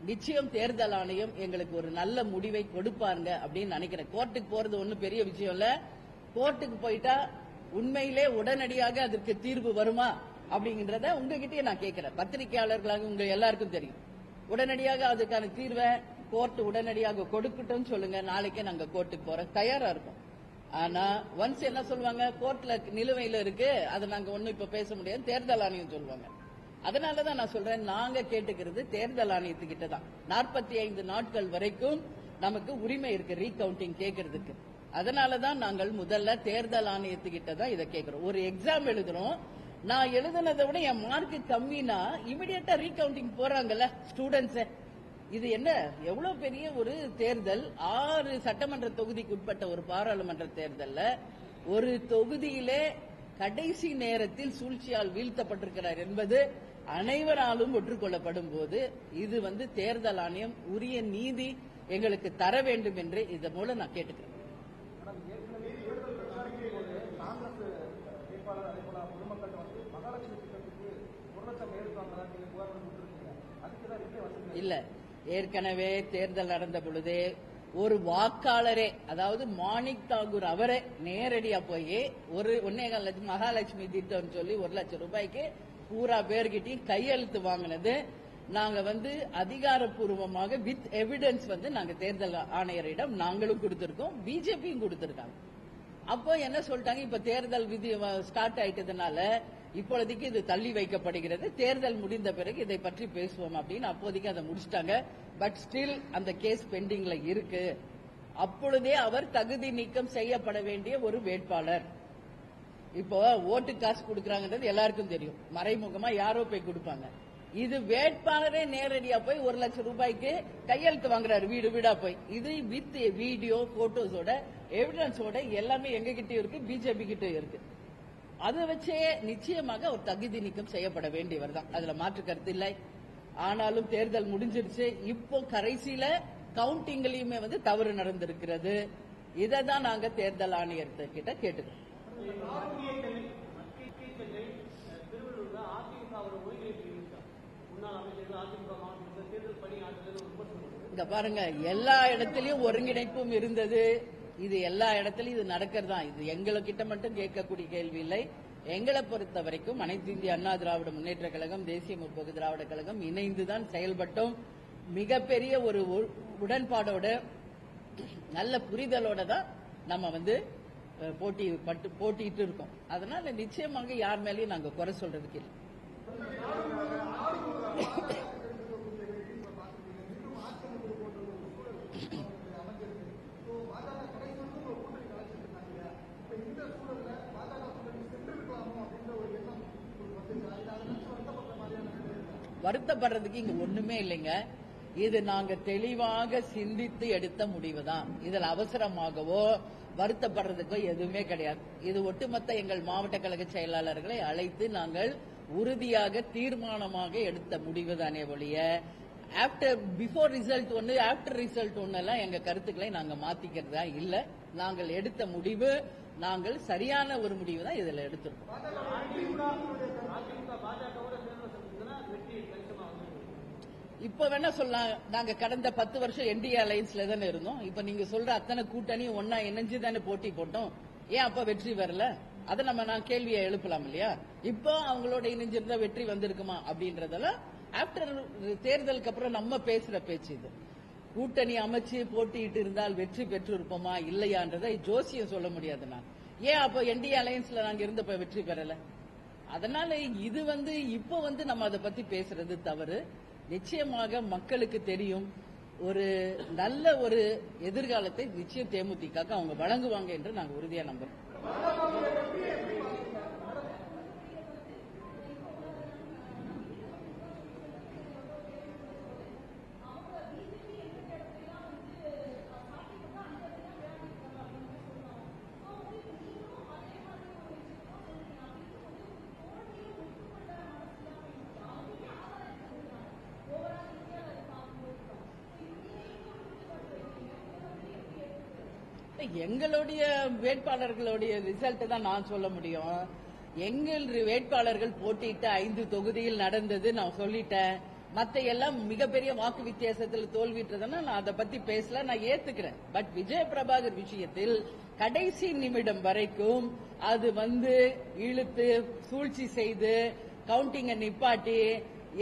நிச்சயம் தேர்தல் ஆணையம் எங்களுக்கு ஒரு நல்ல முடிவை கொடுப்பாங்க அப்படின்னு நினைக்கிறேன். கோர்ட்டுக்கு போறது ஒன்னும் பெரிய விஷயம் இல்ல. கோர்ட்டுக்கு போயிட்டா உண்மையிலே உடனடியாக அதற்கு தீர்வு வருமா அப்படிங்கறத உங்ககிட்டயே நான் கேட்கிறேன். பத்திரிகையாளர்களாக உங்க எல்லாருக்கும் தெரியும். உடனடியாக அதுக்கான தீர்வை கோர்ட் உடனடியாக கொடுக்கட்டும் சொல்லுங்க. நாளைக்கே நாங்க கோர்ட்டுக்கு போற தயாரா இருக்கோம். ஆனா ஒன்ஸ் என்ன சொல்லுவாங்க, கோர்ட்ல நிலுவையில இருக்கு, அதை நாங்க ஒன்னும் இப்ப பேச முடியாது, தேர்தல் ஆணையம் சொல்லுவாங்க. அதனாலதான் நான் சொல்றேன், நாங்க கேட்டுக்கிறது தேர்தல் ஆணையத்துக்கிட்ட தான். 45 நாட்கள் வரைக்கும் நமக்கு உரிமை இருக்கு ரீகவுண்டிங் கேட்கறதுக்கு. அதனாலதான் நாங்கள் முதல்ல தேர்தல் ஆணையத்துக்கிட்ட தான் இதை கேட்கிறோம். ஒரு எக்ஸாம் எழுதுறோம், நான் எழுதுனதை விட என் மார்க் கம்மினா இமிடியேட்டா ரீகவுண்டிங் போறாங்கல்ல ஸ்டூடெண்ட்ஸ். இது என்ன எவ்வளவு பெரிய ஒரு தேர்தல். 6 சட்டமன்ற தொகுதிக்கு உட்பட்ட ஒரு பாராளுமன்ற தேர்தல்ல ஒரு தொகுதியிலே கடைசி நேரத்தில் சூழ்ச்சியால் வீழ்த்தப்பட்டிருக்கிறார் என்பது அனைவராலும் ஒற்றுக்கொள்ளப்படும் போது இது தேர்தல் ஆணையம் உரிய நீதி எங்களுக்கு தர வேண்டும் என்று இதன் மூலம் நான் கேட்டுக்கிறேன். இல்ல, ஏற்கனவே தேர்தல் நடந்த பொழுதே ஒரு வாக்காளரே, அதாவது மாணிக் தாகூர் அவரே நேரடியா போய் ஒரு 1.25 லட்சம் மகாலட்சுமி திட்டம் சொல்லி 1 லட்சம் ரூபாய்க்கு பூரா பேர்கிட்டையும் கையெழுத்து வாங்கினது நாங்க அதிகாரப்பூர்வமாக வித் எவிடன்ஸ் நாங்க தேர்தல் ஆணையரிடம் நாங்களும் கொடுத்திருக்கோம், பிஜேபியும் கொடுத்திருக்காங்க. அப்போ என்ன சொல்லிட்டாங்க, இப்ப தேர்தல் விதி ஸ்டார்ட் ஆயிட்டதுனால இப்பொழுதைக்கு இது தள்ளி வைக்கப்படுகிறது, தேர்தல் முடிந்த பிறகு இதை பற்றி பேசுவோம் அப்படின்னு அப்போதைக்கு அதை முடிச்சிட்டாங்க. பட் ஸ்டில் அந்த கேஸ் பெண்டிங்ல இருக்கு. அப்பொழுதே அவர் தகுதி நீக்கம் செய்யப்பட வேண்டிய ஒரு வேட்பாளர். இப்போ ஓட்டு காசு கொடுக்கறாங்கன்றது எல்லாருக்கும் தெரியும், மறைமுகமா யாரோ போய் கொடுப்பாங்க. இது வேட்பாளரே நேரடியா போய் 1 லட்சம் ரூபாய்க்கு கையெழுத்து வாங்குறாரு வீடு வீடா போய். இது வித் வீடியோ போட்டோஸோட எவிடன்ஸோட எல்லாமே எங்க கிட்டயும் இருக்கு, பிஜேபி கிட்டயும் இருக்கு. அதை வச்சே நிச்சயமாக ஒரு தகுதி நீக்கம் செய்யப்பட வேண்டியவர் தான், அதுல மாற்று கருத்து இல்லை. ஆனாலும் தேர்தல் முடிஞ்சிருச்சு, இப்போ கடைசியில கவுண்டிங்லயுமே தவறு நடந்திருக்கிறது. இதை தான் நாங்க தேர்தல் ஆணையர்கிட்ட கேட்டுக்கிறோம். இங்க பாருங்க, எல்லா இடத்திலையும் ஒருங்கிணைப்பும் இருந்தது. இது எல்லா இடத்திலையும் இது நடக்கிறதா, இது எங்ககிட்ட மட்டும் கேட்கக்கூடிய கேள்வி இல்லை. எங்களை பொறுத்த வரைக்கும் அனைத்து இந்திய அண்ணா திராவிட முன்னேற்ற கழகம், தேசிய முற்போக்கு திராவிட கழகம் இணைந்துதான் செயல்பட்டோம். மிகப்பெரிய ஒரு உடன்பாடோட நல்ல புரிதலோட தான் நம்ம போட்டிட்டு இருக்கோம். அதனால நிச்சயமாக யார் மேலேயும் நாங்க குறை சொல்றதுக்கு இல்லை. வருத்தப்படுறதுக்கு இங்க ஒண்ணுமே இல்லைங்க. இது நாங்க தெளிவாக சிந்தித்து எடுத்த முடிவு தான். இதில் அவசரமாகவோ வருத்தப்படுறதுக்கோ எதுவுமே கிடையாது. இது ஒட்டுமொத்த எங்கள் மாவட்ட கழக செயலாளர்களை அழைத்து நாங்கள் உறுதியாக தீர்மானமாக எடுத்த முடிவு தானே ஒழிய பிஃபோர் ரிசல்ட் ஒன்னு ஆப்டர் ரிசல்ட் ஒன்னு எல்லாம் எங்க கருத்துக்களை நாங்க மாத்திக்கிறதா இல்ல. நாங்கள் எடுத்த முடிவு நாங்கள் சரியான ஒரு முடிவு தான் இதுல எடுத்திருக்கோம். இப்ப வேணா சொல்லலாம், நாங்க கடந்த 10 வருஷம் என்டிஏ அலையன்ஸ்ல தானே இருந்தோம். இப்ப நீங்க சொல்ற அத்தனை கூட்டணி ஒன்னா இணைஞ்சு தானே போட்டி போட்டோம். ஏன் அப்ப வெற்றி வரல? அதை நான் கேள்வியை எழுப்பலாம் இல்லையா? இப்போ அவங்களோட இணைஞ்சிருந்தா வெற்றி வந்திருக்குமா அப்படின்றதெல்லாம் ஆப்டர் தேர்தலுக்கு அப்புறம் நம்ம பேசுற பேச்சு. இது கூட்டணி அமைச்சு போட்டிட்டு இருந்தால் வெற்றி பெற்று இருப்போமா இல்லையான்றதை ஜோசியம் சொல்ல முடியாது. நான் ஏன் அப்ப என்டிஏ அலையன்ஸ்ல நாங்க இருந்தப்ப வெற்றி பெறல? அதனால இது இப்ப நம்ம அதை பத்தி பேசுறது தவறு. நிச்சயமாக மக்களுக்கு தெரியும், ஒரு நல்ல ஒரு எதிர்காலத்தை நிச்சயம் தேமுதிக அவங்க வழங்குவாங்க என்று நாங்க உறுதியா நம்புறோம். எங்களுடைய வேட்பாளர்களுடைய ரிசல்ட் தான் நான் சொல்ல முடியும். எங்கள் வேட்பாளர்கள் போட்டியிட்ட 5 தொகுதியில் நடந்தது நான் சொல்லிட்டேன். மத்த எல்லாம் மிகப்பெரிய வாக்கு வித்தியாசத்தில் தோல்விட்டதுன்னா நான் அதை பத்தி பேசல, நான் ஏத்துக்கிறேன். பட் விஜய பிரபாகர் விஷயத்தில் கடைசி நிமிடம் வரைக்கும் அது இழுத்து சூழ்ச்சி செய்து கவுண்டிங்க நிப்பாட்டி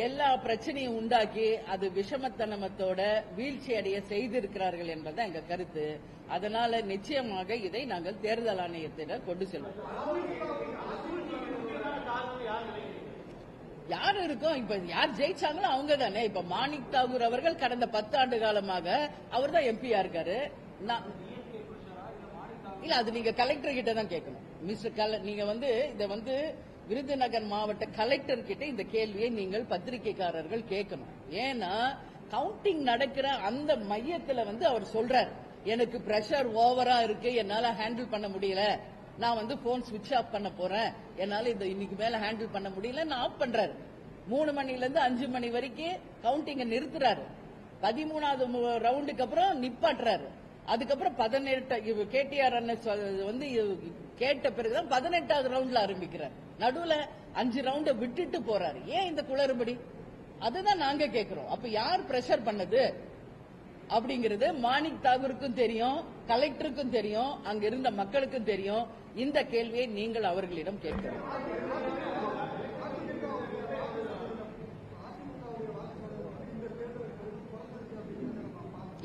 எல்லா பிரச்சனையும் உண்டாக்கி அது விஷமத்தனமத்தோட வீழ்ச்சி அடைய செய்திருக்கிறார்கள் என்பது எங்க கருத்து. அதனால நிச்சயமாக இதை நாங்கள் தேர்தல் ஆணையத்திடம் கொண்டு செல்வோம். யார் இருக்கும்? இப்ப யார் ஜெயிச்சாங்களோ அவங்க தானே. இப்ப மாணிக் தாகூர் அவர்கள் கடந்த 10 ஆண்டு காலமாக அவர் தான் எம்பியா இருக்காரு. இல்ல, அது நீங்க கலெக்டர் கிட்ட தான் கேட்கணும். மிஸ்டர் நீங்க இத விருதுநகர் மாவட்ட கலெக்டர் கிட்ட இந்த கேள்வியை நீங்கள் பத்திரிகைக்காரர்கள் கேட்கணும். ஏன்னா கவுண்டிங் நடக்கிற அந்த மையத்துல அவர் சொல்றார், எனக்கு பிரஷர் ஓவரா இருக்கு, என்னால ஹேண்டில் பண்ண முடியல, நான் போன் சுவிட்ச் ஆஃப் பண்ண போறேன், என்னால இந்த இன்னைக்கு மேல ஹேண்டில் பண்ண முடியல, நான் ஆஃப் பண்றாரு. 3 மணில இருந்து 5 மணி வரைக்கும் கவுண்டிங்க நிறுத்துறாரு. 13வது ரவுண்டுக்கு அப்புறம் நிப்பாட்டுறாரு. அதுக்கப்புறம் 18 கேடிஆர் கேட்ட பிறகுதான் 18வது ரவுண்ட்ல ஆரம்பிக்கிறார். நடுவுல 5 ரவுண்ட விட்டுட்டு போறாரு. ஏன் இந்த குளறுபடி? அதுதான் நாங்க கேட்கிறோம். அப்ப யார் பிரஷர் பண்ணது அப்படிங்கிறது மாணிக் தாகூருக்கும் தெரியும், கலெக்டருக்கும் தெரியும், அங்க இருந்த மக்களுக்கும் தெரியும். இந்த கேள்வியை நீங்கள் அவர்களிடம் கேட்கிறோம்.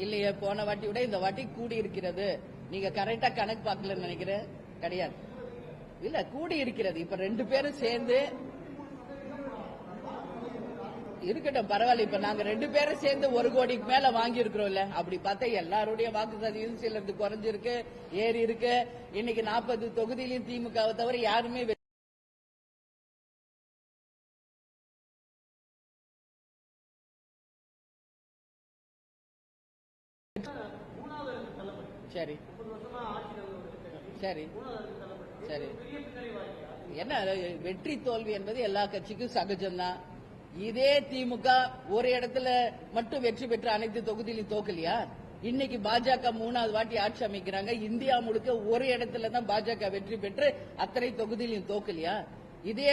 இல்லையே, போன வாட்டி விட இந்த வாட்டி கூடி இருக்கிறது. நீங்க கரெக்டா கணக்கு பார்க்கலன்னு நினைக்கிறேன். கிடையாது, இல்ல கூடி இருக்கிறது. இப்ப 2 பேரும் சேர்ந்து இருக்கட்டும், பரவாயில்ல. இப்ப நாங்க 2 பேரும் சேர்ந்து 1 கோடிக்கு மேல வாங்கி இருக்கிறோம்ல. அப்படி பார்த்தா எல்லாருடைய வாக்கு சதவீதம் சிலருக்கு குறைஞ்சிருக்கு, ஏறி இருக்கு. இன்னைக்கு 40 தொகுதியிலும் திமுகவை தவிர யாருமே சரி சரி சரி என்ன வெற்றி தோல்வி என்பது எல்லா கட்சிக்கும் சகஜம்தான். இதே திமுக ஒரு இடத்துல மட்டும் வெற்றி பெற்று அனைத்து தொகுதியிலும் தோக்கலையா? இன்னைக்கு பாஜக 3வது வாட்டி ஆட்சி அமைக்கிறாங்க. இந்தியா முழுக்க ஒரு இடத்துல தான் பாஜக வெற்றி பெற்று அத்தனை தொகுதியிலும் தோக்கலையா? இதே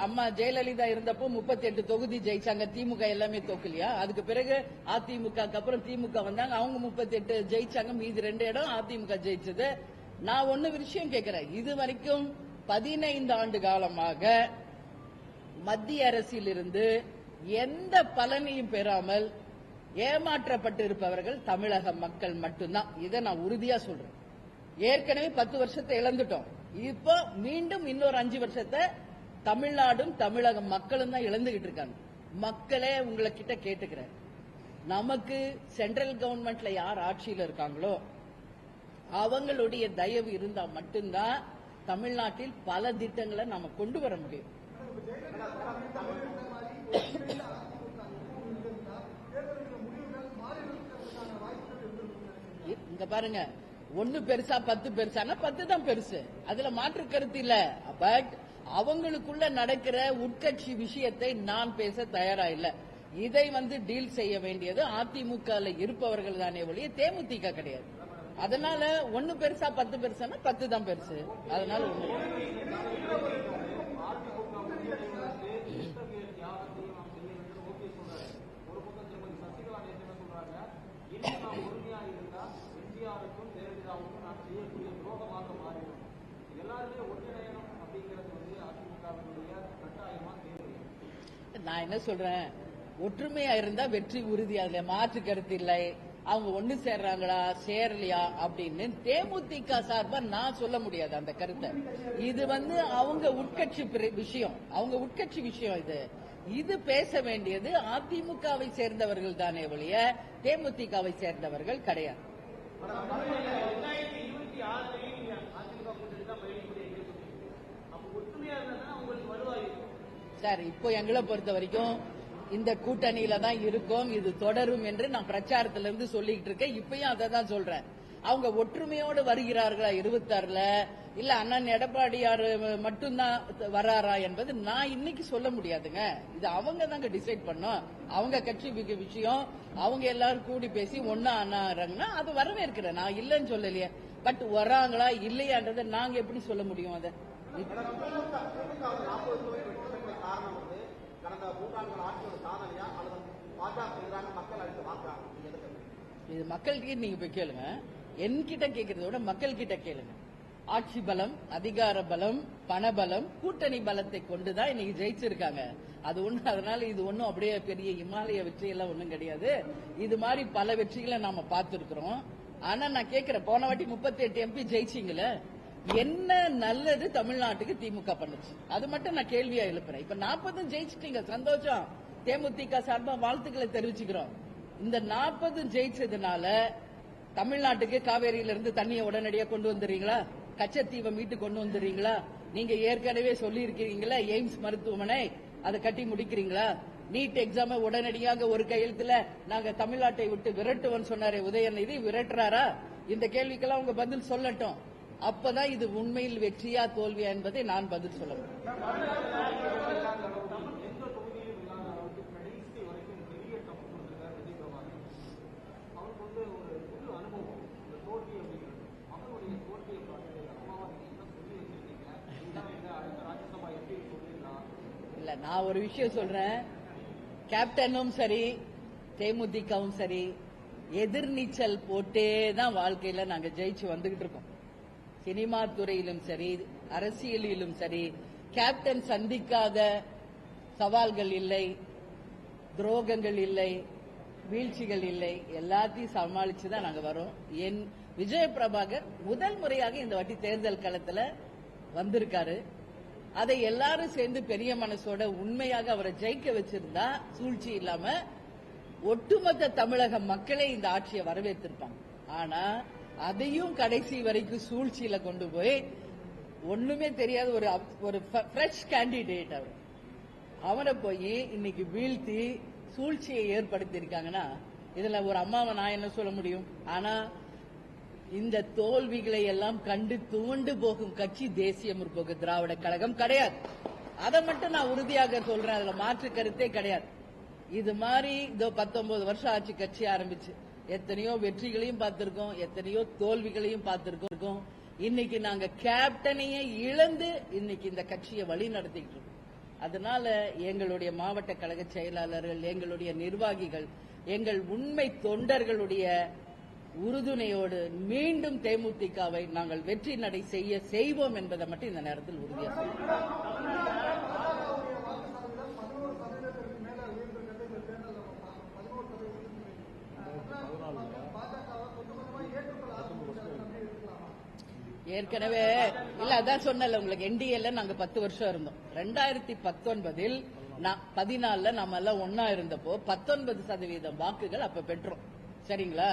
அம்மா ஜெயலலிதா இருந்தப்போ 38 தொகுதி ஜெயிச்சாங்க. திமுக எல்லாமே தோக்கலையா? அதுக்கு பிறகு அதிமுக அப்புறம் திமுக வந்தாங்க, அவங்க 38 ஜெயிச்சாங்க. மீதி 2 இடம் அதிமுக ஜெயிச்சது. நான் ஒன்னு விஷயம் கேட்கிறேன், இது வரைக்கும் 15 ஆண்டு காலமாக மத்திய அரசில் இருந்து எந்த பலனையும் பெறாமல் ஏமாற்றப்பட்டு இருப்பவர்கள் தமிழக மக்கள் மட்டும்தான். இதை நான் உறுதியா சொல்றேன். ஏற்கனவே 10 வருஷத்தை இழந்துட்டோம். இப்போ மீண்டும் இன்னொரு 5 வருஷத்தை தமிழ்நாடும் தமிழக மக்களும் தான் இழந்துகிட்டு இருக்காங்க. மக்களே உங்ககிட்ட கேட்டுக்கிறேன், நமக்கு சென்ட்ரல் கவர்மெண்ட்ல யார் ஆட்சியில் இருக்காங்களோ அவங்களுடைய தயவு இருந்தா மட்டும்தான் தமிழ்நாட்டில் பல திட்டங்களை நாம கொண்டு வர முடியும். இங்க பாருங்க, 1 பெருசா 10 பெருசானா 10 தான் பெருசு, அதுல மாற்று கருத்து இல்ல. பட் அவங்களுக்குள்ள நடக்கிற உட்கட்சி விஷயத்தை நான் பேச தயாரா இல்ல. இதை டீல் செய்ய வேண்டியது அதிமுக இருப்பவர்கள் தானே ஒழிய தேமுதிக கிடையாது. அதனால 1 பெருசா 10 பெருசானா 10 தான் பெருசு. அதனால நான் என்ன சொல்றேன், ஒற்றுமையா இருந்தா வெற்றி உறுதி, அதுல மாற்று கருத்து இல்லை. அவங்க ஒண்ணு சேர்றாங்களா சேரலையா அப்படின்னு தேமுதிக சார்பா நான் சொல்ல முடியாது அந்த கருத்தை. இது அவங்க உட்கட்சி விஷயம், அவங்க உட்கட்சி விஷயம். இது பேச வேண்டியது அதிமுகவை சேர்ந்தவர்கள் தானே ஒழிய தேமுதிகவை சேர்ந்தவர்கள் கிடையாது. சார், இப்போ எங்களை பொறுத்த வரைக்கும் இந்த கூட்டணியில தான் இருக்கும், இது தொடரும் என்று நான் பிரச்சாரத்திலிருந்து சொல்லிட்டு இருக்கேன். இப்பயும் அதை தான் சொல்றேன். அவங்க ஒற்றுமையோடு வருகிறார்களா 26ல, இல்ல அண்ணன் எடப்பாடியார் மட்டும்தான் வராரா என்பது நான் இன்னைக்கு சொல்ல முடியாதுங்க. இது அவங்க தாங்க டிசைட் பண்ணோம். அவங்க கட்சி விஷயம், அவங்க எல்லாரும் கூடி பேசி ஒன்னா அண்ணாங்கன்னா அது வரவேற்கிறேன், நான் இல்லைன்னு சொல்லலையே. பட் வராங்களா இல்லையான்றதை நாங்க எப்படி சொல்ல முடியும்? அதை இது மக்கள்கிட்ட நீங்க போய் கேளுங்க, என்கிட்ட கேட்கறத விட மக்கள் கிட்ட கேளுங்க. ஆட்சி பலம், அதிகார பலம், பணபலம், கூட்டணி பலத்தை கொண்டுதான் இன்னைக்கு ஜெயிச்சிருக்காங்க. அது ஒண்ணு. அதனால இது ஒண்ணும் அப்படியே பெரிய இமாலய வெற்றி எல்லாம் ஒண்ணும் கிடையாது. இது மாதிரி பல வெற்றிகளை நாம பார்த்திருக்கிறோம். ஆனா நான் கேட்கிறேன், போன வாட்டி 38 MP ஜெயிச்சிங்களே, என்ன நல்லது தமிழ்நாட்டுக்கு திமுக பண்ணுச்சு? அது மட்டும் நான் கேள்வியா எழுப்புறேன். இப்ப 40 ஜெயிச்சிட்டீங்க, சந்தோஷம். தேமுதிக சார்பா வாழ்த்துக்களை தெரிவிச்சுக்கிறோம். இந்த 40 ஜெயிச்சதுனால தமிழ்நாட்டுக்கு காவேரியிலிருந்து தண்ணியை உடனடியாக கொண்டு வந்துடுறீங்களா? கச்சத்தீவை மீட்டு கொண்டு வந்துடுறீங்களா? நீங்க ஏற்கனவே சொல்லி இருக்கிறீங்களா எய்ம்ஸ் மருத்துவமனை, அதை கட்டி முடிக்கிறீங்களா? நீட் எக்ஸாம் உடனடியாக ஒரு கையெழுத்துல நாங்க தமிழ்நாட்டை விட்டு விரட்டுவோம் சொன்னாரே உதயநிதி, விரட்டுறாரா? இந்த கேள்விக்கெல்லாம் உங்க பதில் சொல்லட்டும். அப்பதான் இது உண்மையில் வெற்றியா தோல்வியா என்பதை நான் பதில் சொல்ல முடியும். இல்ல, நான் ஒரு விஷயம் சொல்றேன், கேப்டனும் சரி தேமுதிகவும் சரி எதிர்நீச்சல் போட்டே தான் வாழ்க்கையில நாங்க ஜெயிச்சு வந்துகிட்டு இருக்கோம். சினிமா துறையிலும் சரி அரசியலிலும் சரி கேப்டன் சந்திக்காத சவால்கள் இல்லை, துரோகங்கள் இல்லை, வீழ்ச்சிகள் இல்லை, எல்லாத்தையும் சமாளிச்சுதான் நாங்க வரோம். என் விஜய் பிரபாகர் முதல் முறையாக இந்த வாட்டி தேர்தல் களத்துல வந்திருக்காரு. அதை எல்லாரும் சேர்ந்து பெரிய மனசோட உண்மையாக அவரை ஜெயிக்க வச்சிருந்தா சூழ்ச்சி இல்லாம ஒட்டுமொத்த தமிழக மக்களே இந்த ஆட்சியை வரவேற்றிருப்பாங்க. ஆனா அதையும் கடைசி வரைக்கும் சூழ்ச்சியில கொண்டு போய் ஒண்ணுமே தெரியாத ஒரு ஃப்ரெஷ் கேண்டிடேட் அவரை போய் இன்னைக்கு வீழ்த்தி சூழ்ச்சியை ஏற்படுத்தி இருக்காங்கன்னா இதுல ஒரு அம்மாவை நான் என்ன சொல்ல முடியும்? ஆனா இந்த தோல்விகளை எல்லாம் கண்டு துவண்டு போகும் கட்சி தேசிய முற்போக்கு திராவிட கழகம் கிடையாது. அதை மட்டும் நான் உறுதியாக சொல்றேன், அதுல மாற்று கருத்தே கிடையாது. இது மாதிரி 19 வருஷம் ஆட்சி கட்சி ஆரம்பிச்சு எத்தனையோ வெற்றிகளையும் பார்த்திருக்கோம், எத்தனையோ தோல்விகளையும் பார்த்திருக்கோம். இன்னைக்கு நாங்க கேப்டனையே இழந்து இன்னைக்கு இந்த கட்சியை வழி நடத்திட்டு இருக்கோம். அதனால எங்களுடைய மாவட்ட கழக செயலாளர்கள், எங்களுடைய நிர்வாகிகள், எங்கள் உண்மை தொண்டர்களுடைய உறுதுணையோடு மீண்டும் தேமுதிகவை நாங்கள் வெற்றி நடை செய்வோம் என்பதை மட்டும் இந்த நேரத்தில் உறுதியாக ஏற்கனவே இல்ல, அதான் சொன்னல உங்களுக்கு, என்டிஏல நாங்க 10 வருஷம் இருந்தோம். 2019 14 நாம எல்லாம் ஒன்னா இருந்தப்போ 19% வாக்குகள் அப்ப பெற்றோம். சரிங்களா?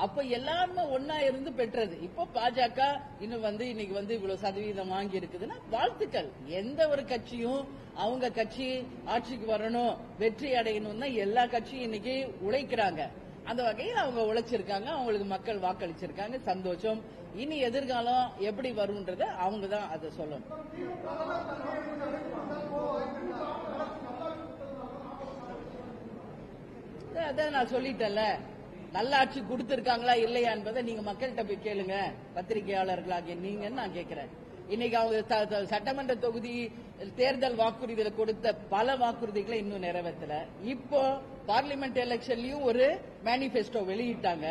அப்ப எல்லாருமே ஒன்னா இருந்து பெற்றது. இப்போ பாஜக இன்னும் இன்னைக்கு இவ்வளவு சதவீதம் வாங்கி இருக்குதுன்னா வாழ்த்துக்கள். எந்த ஒரு கட்சியும் அவங்க கட்சி ஆட்சிக்கு வரணும், வெற்றி அடையணும் தான் எல்லா கட்சியும் இன்னைக்கு உழைக்கிறாங்க. அந்த வகையில் அவங்க உழைச்சிருக்காங்க, அவங்களுக்கு மக்கள் வாக்களிச்சிருக்காங்க, சந்தோஷம். இனி எதிர்காலம் எப்படி வரும்ன்றத அவங்க தான் அதை சொல்லணும். அதான் நான் சொல்லிட்டேன்ல, நல்லாட்சி கொடுத்திருக்காங்களா இல்லையா என்பதை நீங்க மக்கள்கிட்ட போய் கேளுங்க, பத்திரிகையாளர்களாகிய நீங்கன்னு நான் கேட்கிறேன். இன்னைக்கு அவங்க சட்டமன்ற தொகுதி தேர்தல் வாக்குறுதிகளை கொடுத்த பல வாக்குறுதிகளை இன்னும் நிறைவேற்றல. இப்போ பார்லிமெண்ட் எலெக்ஷன்லயும் ஒரு மேனிபெஸ்டோ வெளியிட்டாங்க.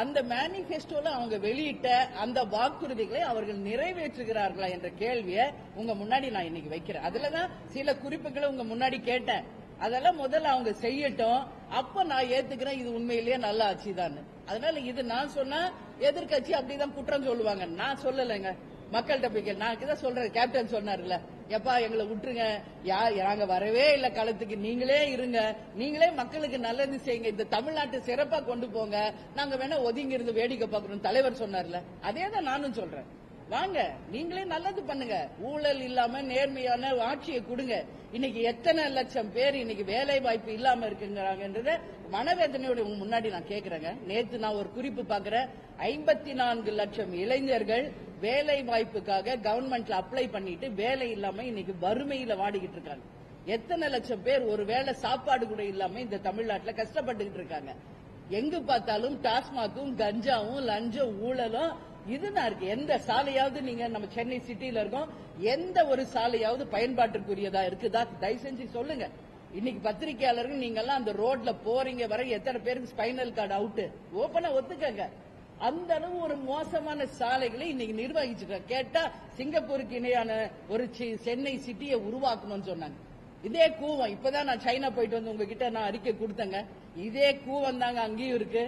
அந்த மேனிபெஸ்டோல அவங்க வெளியிட்ட அந்த வாக்குறுதிகளை அவர்கள் நிறைவேற்றுகிறார்களா என்ற கேள்வியை உங்க முன்னாடி நான் இன்னைக்கு வைக்கிறேன். அதுலதான் சில குறிப்புகளை உங்க முன்னாடி கேட்டேன். அதெல்லாம் முதல்ல அவங்க செய்யட்டும், அப்ப நான் ஏத்துக்கிறேன் இது உண்மையிலேயே நல்ல ஆட்சி தான். அதனால இது நான் சொன்னா எதிர்கட்சி அப்படிதான் குற்றம் சொல்லுவாங்க, நான் சொல்லலைங்க. மக்கள்கிட்ட போய் நான் இதான் சொல்றேன். கேப்டன் சொன்னார்ல, எப்பா எங்களை விட்டுருங்க, நாங்க வரவே இல்ல களத்துக்கு, நீங்களே இருங்க, நீங்களே மக்களுக்கு நல்லது செய்யுங்க, இந்த தமிழ்நாட்டை சிறப்பா கொண்டு போங்க, நாங்க வேணா ஒதுங்கி இருந்து வேடிக்கை பார்க்கணும் தலைவர் சொன்னார்ல, அதே தான் நானும் சொல்றேன். வாங்க, நீங்களே நல்லது பண்ணுங்க, ஊழல் இல்லாம நேர்மையான ஆட்சியை கொடுங்க. இன்னைக்கு எத்தனை லட்சம் பேர் இன்னைக்கு வேலை வாய்ப்பு இல்லாம இருக்குங்கிறாங்கன்றத மனவேதனையோட முன்னாடி நான் கேட்கிறேங்க. நேற்று நான் ஒரு குறிப்பு பாக்குறேன், 54 லட்சம் இளைஞர்கள் வேலை வாய்ப்புக்காக கவர்மெண்ட்ல அப்ளை பண்ணிட்டு வேலை இல்லாம இன்னைக்கு வறுமையில வாடிக்கிட்டு இருக்காங்க. எத்தனை லட்சம் பேர் ஒரு வேளை சாப்பாடு கூட இல்லாம இந்த தமிழ்நாட்டில் கஷ்டப்பட்டுக்கிட்டு இருக்காங்க. எங்கு பார்த்தாலும் டாஸ்மாக்கும் கஞ்சாவும் லஞ்சம் ஊழலும் இதுதான் இருக்கு. எந்த சாலையாவது நீங்க நம்ம சென்னை சிட்டியில இருக்கோம், எந்த ஒரு சாலையாவது பயன்பாட்டுக்குரியதா இருக்குதா? தயவு செஞ்சு சொல்லுங்க. இன்னைக்கு பத்திரிகையாளர்கள் நீங்க எல்லாம் அந்த ரோட்ல போறீங்க வர எத்தனை பேருக்கு ஸ்பைனல் கார்டு அவுட் ஓபனா ஒத்துக்கங்க. அந்த அளவு ஒரு மோசமான சாலைகளை இன்னைக்கு நிர்வகிச்சிருக்காங்க. கேட்டா சிங்கப்பூருக்கு இணையான ஒரு சென்னை சிட்டியை உருவாக்கணும்னு சொன்னாங்க. இதே கூவம், இப்பதான் நான் சைனா போயிட்டு வந்து உங்ககிட்ட நான் அறிக்கை கொடுத்தேங்க, இதே கூவம் தாங்க அங்கேயும் இருக்கு.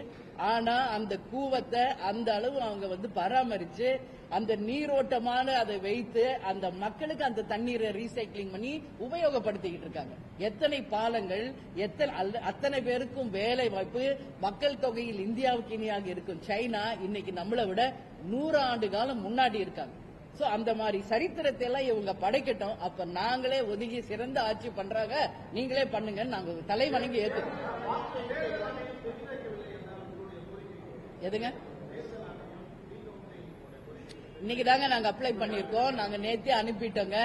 ஆனா அந்த கூவத்தை அந்த அளவு அவங்க பராமரிச்சு அந்த நீரோட்டமான அதை வைத்து அந்த மக்களுக்கு அந்த தண்ணீரை ரீசைக்கிளிங் பண்ணி உபயோகப்படுத்திக்கிட்டு இருக்காங்க. எத்தனை பாலங்கள், அத்தனை பேருக்கும் வேலை வாய்ப்பு, மக்கள் தொகையில் இந்தியாவுக்கு இணையாக இருக்கும் சைனா இன்னைக்கு நம்மளை விட 100 ஆண்டு காலம் முன்னாடி இருக்காங்க. சோ அந்த மாதிரி சரித்திரத்தை எல்லாம் இவங்க படைக்கட்டும். அப்ப நாங்களே ஒதுங்கி சிறந்த ஆட்சி பண்றாங்க, நீங்களே பண்ணுங்க, நாங்க தலைவணங்கி ஏத்துக்கோம். எதுங்க இன்னைக்கு தாங்க நாங்க அப்ளை பண்ணிருக்கோம், நாங்க நேத்தே அனுப்பிட்டோங்க.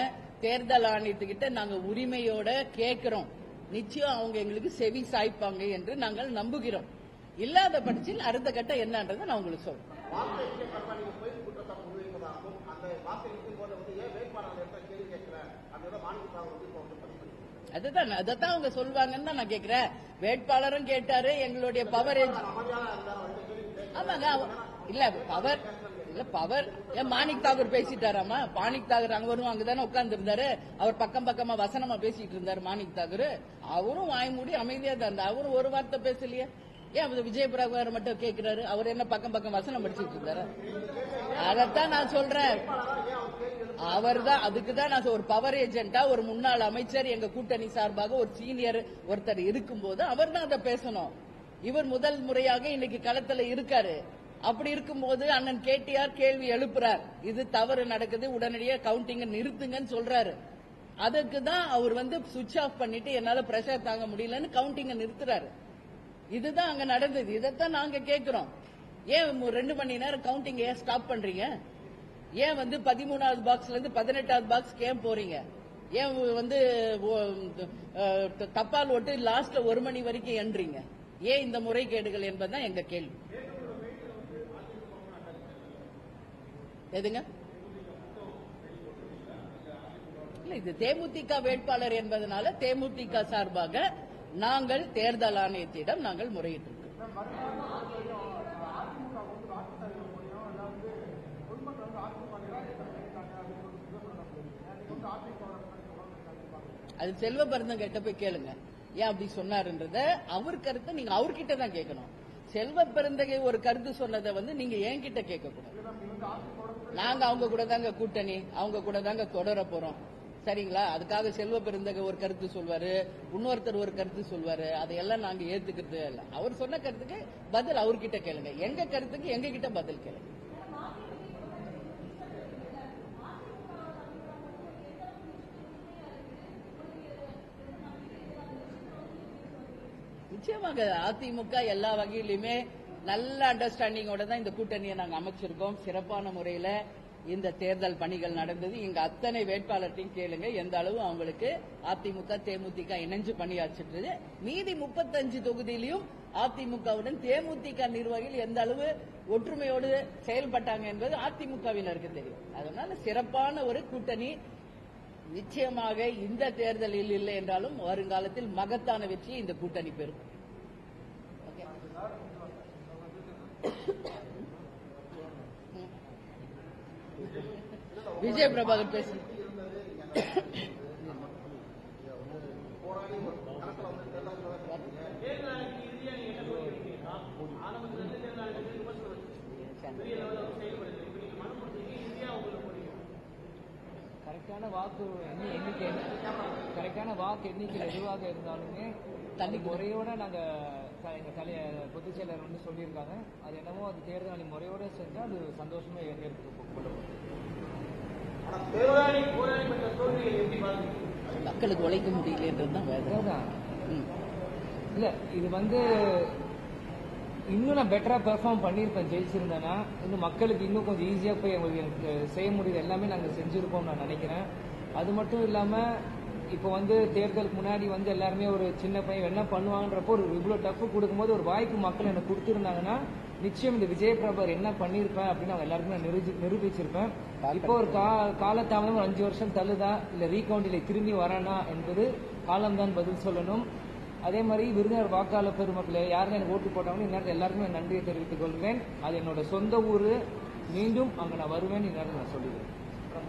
தேர்தல் ஆணையத்துக்கிட்ட நாங்க உரிமையோட கேட்கிறோம். நிச்சயம் அவங்க எங்களுக்கு செவி சாய்ப்பாங்க என்று நாங்கள் நம்புகிறோம். இல்லாத பட்சத்தில் அடுத்த கட்டம் என்னன்றதை நான் உங்களுக்கு சொல்றேன். அதான் அவங்க சொல்வாங்கன்னு தான் நான் கேட்கிறேன். வேட்பாளரும் கேட்டாரு, எங்களுடைய பவரேஜ். ஆமாங்க, இல்ல பவர் இல்ல பவர் மாணிக் தாகூர் பேசிட்டாராமா? மாணிக் தாகூர் அங்க வரும், அங்கதானே உட்கார்ந்து இருந்தாரு. அவர் பக்கமா வசனமா பேசிட்டு இருந்தாரு மாணிக் தாகூர். அவரும் வாய் மூடி அமைதியா தான் இருந்தார். அவரும் ஒரு வார்த்தை பேசலையே. ஏன் விஜய் பிரபாகர் மட்டும் கேட்கிறாரு? அவர் என்ன பக்கம் வசனம் படிச்சுட்டு இருந்தாரு? அதத்தான் நான் சொல்றேன். அவர் தான், அதுக்குதான் நான் ஒரு பவர் ஏஜென்டா ஒரு முன்னாள் அமைச்சர் எங்க கூட்டணி சார்பாக ஒரு சீனியர் ஒருத்தர் இருக்கும்போது அவர் தான் அதை பேசணும். இவர் முதல் முறையாக இன்னைக்கு களத்துல இருக்காரு. அப்படி இருக்கும்போது அண்ணன் கேடிஆர் கேள்வி எழுப்புறார், இது தவறு நடக்குது, உடனடியாக கவுண்டிங் நிறுத்துங்கன்னு சொல்றாரு. அதுக்கு தான் அவர் சுவிட்ச் ஆஃப் பண்ணிட்டு என்னால பிரஷர் தாங்க முடியலன்னு கவுண்டிங்க நிறுத்துறாரு. இதுதான் அங்க நடந்தது. இதைத்தான் நாங்க கேட்கிறோம். ஏன் 2 மணி நேரம் கவுண்டிங் ஏன் ஸ்டாப் பண்றீங்க? ஏன் 13வது பாக்ஸ்ல இருந்து 18வது பாக்ஸ் ஏன் போறீங்க? ஏன் தபால் ஓட்டு லாஸ்ட்ல 1 மணி வரைக்கும் எண்றீங்க? ஏன் இந்த முறைகேடுகள் என்பதுதான் எங்க கேள்வி. எதுங்க இல்ல, இது தேமுதிக வேட்பாளர் என்பதனால தேமுதிக சார்பாக நாங்கள் தேர்தல் ஆணையத்திடம் நாங்கள் முறையிட்டிருக்கோம். அது செல்வ பெருந்தன் கிட்ட போய் கேளுங்க, ஏன் அப்படி சொன்னாருன்றத. அவர் கருத்தை நீங்க அவர்கிட்ட தான் கேட்கணும். செல்வ பெருந்தகை ஒரு கருத்து சொன்னதை நீங்க என்கிட்ட கேட்க கூடாது. நாங்க அவங்க கூட தாங்க கூட்டணி, அவங்க கூட தாங்க தொடர போறோம். சரிங்களா? அதுக்காக செல்வ பெருந்தகை ஒரு கருத்து சொல்வாரு, இன்னொருத்தர் ஒரு கருத்து சொல்வாரு, அதையெல்லாம் நாங்க ஏத்துக்கிறது இல்ல. அவர் சொன்ன கருத்துக்கு பதில் அவர்கிட்ட கேளுங்க, எங்க கருத்துக்கு எங்க கிட்ட பதில் கேளுங்க. நிச்சயமாக அதிமுக எல்லா வகையிலுமே நல்ல அண்டர்ஸ்டாண்டிங்கோட தான் இந்த கூட்டணியை நாங்க அமைச்சிருக்கோம். சிறப்பான முறையில இந்த தேர்தல் பணிகள் நடந்தது. இங்க அத்தனை வேட்பாளர்கிட்டையும் கேளுங்க எந்த அளவு அவங்களுக்கு அதிமுக தேமுதிக இணைஞ்சு பணியாற்றிட்டு. மீதி 35 தொகுதியிலையும் அதிமுகவுடன் தேமுதிக நிர்வாகிகள் எந்த அளவு ஒற்றுமையோடு செயல்பட்டாங்க என்பது அதிமுகவினருக்கு தெரியும். அதனால சிறப்பான ஒரு கூட்டணி நிச்சயமாக இந்த தேர்தலில் இல்லை என்றாலும் வருங்காலத்தில் மகத்தான வெற்றியை இந்த கூட்டணி பெறும். விஜய் பிரபாகர் பேசு. கரெக்டான வாக்கு எண்ணிக்கை எதுவாக இருந்தாலுமே தனி முறையோட நாங்க எங்க பொதுச் செயலர் வந்து சொல்லியிருக்காங்க. அது என்னமோ அது தேர்தல் முறையோட செஞ்சா அது சந்தோஷமா மக்களுக்கு உழைக்க முடியலன்றதுதான் இல்ல. இது வந்து இன்னும் நான் பெட்டரா பெர்ஃபார்ம் பண்ணியிருப்பேன் ஜெயிச்சிருந்தேன்னா. இன்னும் மக்களுக்கு இன்னும் கொஞ்சம் ஈஸியா போய் எனக்கு செய்ய முடியுது எல்லாமே நாங்க செஞ்சிருப்போம் நான் நினைக்கிறேன். அது மட்டும் இல்லாம இப்போ வந்து தேர்தலுக்கு முன்னாடி வந்து எல்லாருமே ஒரு சின்ன பையன் என்ன பண்ணுவாங்கன்றப்போ ஒரு இவ்வளவு டஃப் கொடுக்கும்போது ஒரு வாய்ப்பு மக்கள் எனக்கு கொடுத்திருந்தாங்கன்னா நிச்சயம் இந்த விஜய் பிரபாகர் என்ன பண்ணிருப்பேன் அப்படின்னு அவங்க எல்லாருக்குமே நிரூபிச்சிருப்பேன். இப்போ ஒரு காலதாமதம் 5 வருஷம் தள்ளுதா இல்ல ரீகவுண்டில் திரும்பி வரானா என்பது காலம்தான் பதில் சொல்லணும். அதே மாதிரி விருதுநகர் வாக்காளர் பெருமக்களை யாருன்னு எனக்கு ஓட்டு போட்டாங்கன்னு இந்நேரத்தில் எல்லாருக்குமே நன்றியை தெரிவித்துக் கொள்வேன். அது என்னோட சொந்த ஊரு. மீண்டும் அங்க நான் வருவேன் இந்நேரத்தில் நான் சொல்லுவேன்.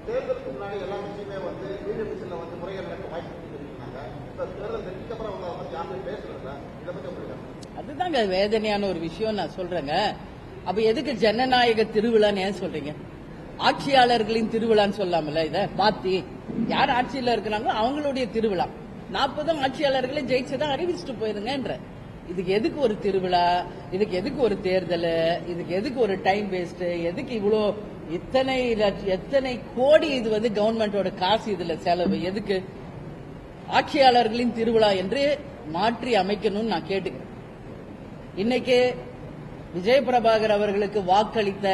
தேர்தலுக்கு முன்னாடி எல்லா விஷயமே வந்து பிஜேபி வந்து முறைகள் நடக்க வாய்ப்பு கொடுத்துருக்காங்க. தேர்தல் வெற்றிக்கு அப்புறம் அவங்க யாருமே பேசுறதில்ல. இதை பத்தி எப்படி? அதுதாங்க வேதனையான ஒரு விஷயம் நான் சொல்றேங்க. அப்ப எதுக்கு ஜனநாயக திருவிழான்னு ஏன் சொல்றீங்க? ஆட்சியாளர்களின் திருவிழான்னு சொல்லாமல இத மாத்தி யார் ஆட்சியில இருக்கிறாங்களோ அவங்களுடைய திருவிழா. 40 ஆட்சியாளர்களை ஜெயிச்சுதான் அறிவிச்சுட்டு போயிருங்க. இதுக்கு எதுக்கு ஒரு திருவிழா? இதுக்கு எதுக்கு ஒரு தேர்தல்? இதுக்கு எதுக்கு ஒரு டைம் வேஸ்ட்? எதுக்கு இவ்வளோ எத்தனை கோடி இது வந்து கவர்மெண்டோட காசு இதுல செலவு? எதுக்கு ஆட்சியாளர்களின் திருவிழா என்று மாற்றி அமைக்கணும்னு நான் கேட்டுக்கிறேன். இன்னைக்கு விஜய் பிரபாகர் அவர்களுக்கு வாக்களித்த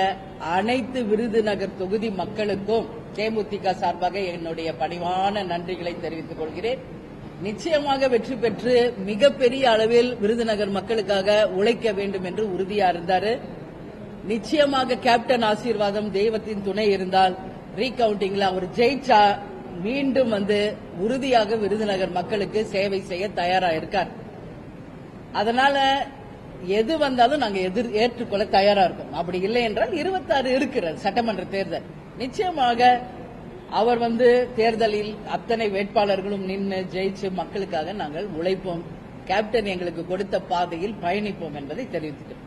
அனைத்து விருதுநகர் தொகுதி மக்களுக்கும் தேமுதிக சார்பாக என்னுடைய பணிவான நன்றிகளை தெரிவித்துக் கொள்கிறேன். நிச்சயமாக வெற்றி பெற்று மிகப்பெரிய அளவில் விருதுநகர் மக்களுக்காக உழைக்க வேண்டும் என்று உறுதியா இருந்தாரு. நிச்சயமாக கேப்டன் ஆசீர்வாதம் தெய்வத்தின் துணை இருந்தால் ரீகவுண்டிங்ல அவர் ஜெயிச்சா மீண்டும் வந்து உறுதியாக விருதுநகர் மக்களுக்கு சேவை செய்ய தயாரா இருக்கார். அதனால எது வந்தாலும் நாங்க ஏற்றுக்கொள்ள தயாரா இருக்கோம். அப்படி இல்லை என்றால் 26 இருக்கிறது சட்டமன்ற தேர்தல். நிச்சயமாக அவர் வந்து தேர்தலில் அத்தனை வேட்பாளர்களும் நின்று ஜெயிச்சு மக்களுக்காக நாங்கள் உழைப்போம். கேப்டன் எங்களுக்கு கொடுத்த பாதையில் பயணிப்போம் என்பதை தெரிவித்துக்கிறோம்.